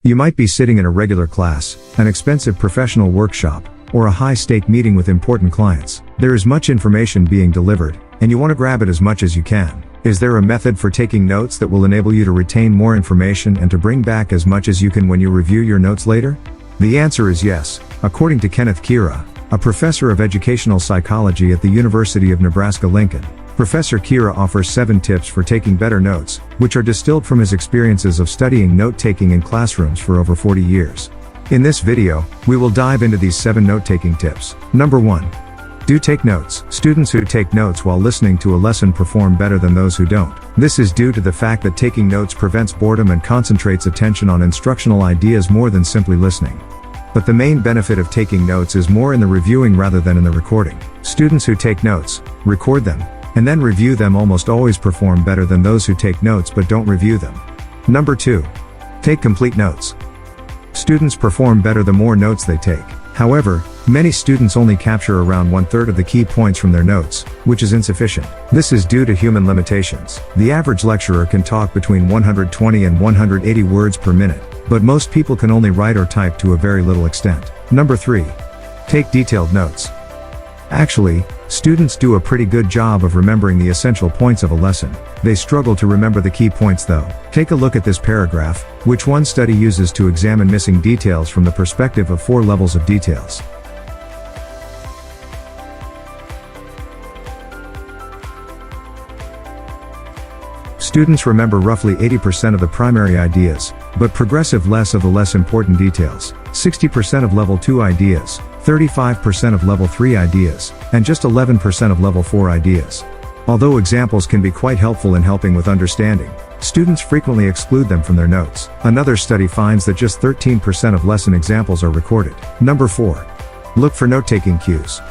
You might be sitting in a regular class, an expensive professional workshop, or a high-stake meeting with important clients. There is much information being delivered, and you want to grab it as much as you can. Is there a method for taking notes that will enable you to retain more information and to bring back as much as you can when you review your notes later? The answer is yes, according to Kenneth Kira, a professor of educational psychology at the University of Nebraska-Lincoln. Professor Kira offers 7 tips for taking better notes, which are distilled from his experiences of studying note-taking in classrooms for over 40 years. In this video, we will dive into these 7 note-taking tips. Number 1. Do take notes. Students who take notes while listening to a lesson perform better than those who don't. This is due to the fact that taking notes prevents boredom and concentrates attention on instructional ideas more than simply listening. But the main benefit of taking notes is more in the reviewing rather than in the recording. Students who take notes, record them, and then review them almost always perform better than those who take notes but don't review them. Number 2. Take complete notes. Students perform better the more notes they take. However, many students only capture around 1/3 of the key points from their notes, which is insufficient. This is due to human limitations. The average lecturer can talk between 120 and 180 words per minute, but most people can only write or type to a very little extent. Number 3. Take detailed notes. Actually, students do a pretty good job of remembering the essential points of a lesson. They struggle to remember the key points though. Take a look at this paragraph, which one study uses to examine missing details from the perspective of 4 levels of details. Students remember roughly 80% of the primary ideas, but progressive less of the less important details. 60% of level 2 ideas, 35% of level 3 ideas, and just 11% of level 4 ideas. Although examples can be quite helpful in helping with understanding, students frequently exclude them from their notes. Another study finds that just 13% of lesson examples are recorded. Number 4. Look for note-taking cues.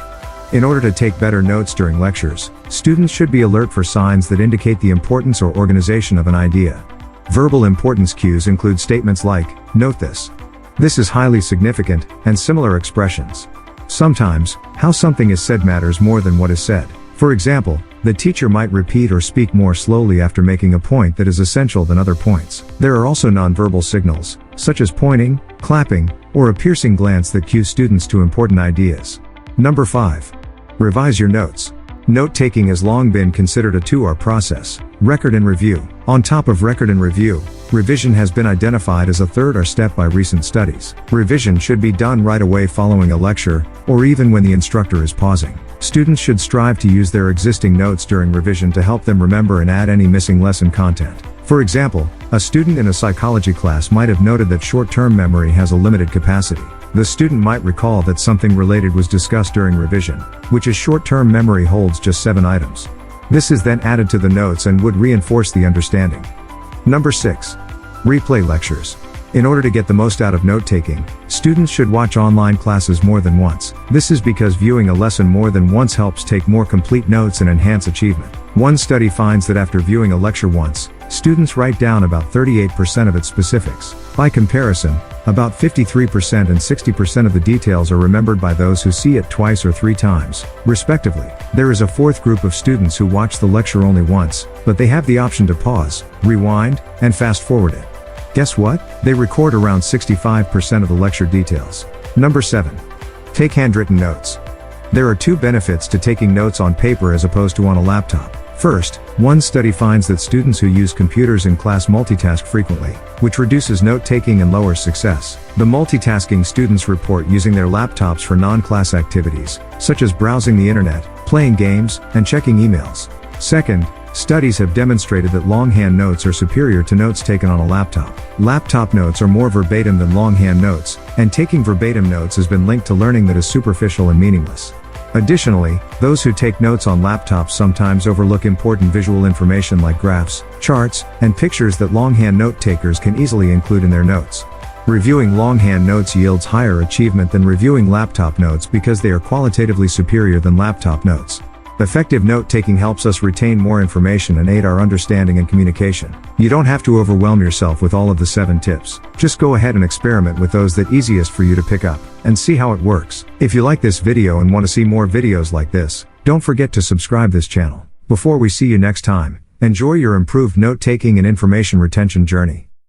In order to take better notes during lectures, students should be alert for signs that indicate the importance or organization of an idea. Verbal importance cues include statements like, "Note this. This is highly significant," and similar expressions. Sometimes, how something is said matters more than what is said. For example, the teacher might repeat or speak more slowly after making a point that is essential than other points. There are also nonverbal signals, such as pointing, clapping, or a piercing glance that cue students to important ideas. Number 5. Revise your notes. Note-taking has long been considered a 2R process, record and review. On top of record and review, revision has been identified as a 3rd step by recent studies. Revision should be done right away following a lecture, or even when the instructor is pausing. Students should strive to use their existing notes during revision to help them remember and add any missing lesson content. For example, a student in a psychology class might have noted that short-term memory has a limited capacity. The student might recall that something related was discussed during revision, which is short-term memory holds just 7 items. This is then added to the notes and would reinforce the understanding. Number 6. Replay lectures. In order to get the most out of note-taking, students should watch online classes more than once. This is because viewing a lesson more than once helps take more complete notes and enhance achievement. One study finds that after viewing a lecture once, students write down about 38% of its specifics. By comparison, about 53% and 60% of the details are remembered by those who see it twice or 3 times, respectively. There is a 4th group of students who watch the lecture only once, but they have the option to pause, rewind, and fast forward it. Guess what? They record around 65% of the lecture details. Number 7. Take handwritten notes. There are 2 benefits to taking notes on paper as opposed to on a laptop. First, one study finds that students who use computers in class multitask frequently, which reduces note-taking and lowers success. The multitasking students report using their laptops for non-class activities, such as browsing the internet, playing games, and checking emails. Second, studies have demonstrated that longhand notes are superior to notes taken on a laptop. Laptop notes are more verbatim than longhand notes, and taking verbatim notes has been linked to learning that is superficial and meaningless. Additionally, those who take notes on laptops sometimes overlook important visual information like graphs, charts, and pictures that longhand note takers can easily include in their notes. Reviewing longhand notes yields higher achievement than reviewing laptop notes because they are qualitatively superior than laptop notes. Effective note-taking helps us retain more information and aid our understanding and communication. You don't have to overwhelm yourself with all of the 7 tips. Just go ahead and experiment with those that easiest for you to pick up, and see how it works. If you like this video and want to see more videos like this, don't forget to subscribe this channel. Before we see you next time, enjoy your improved note-taking and information retention journey.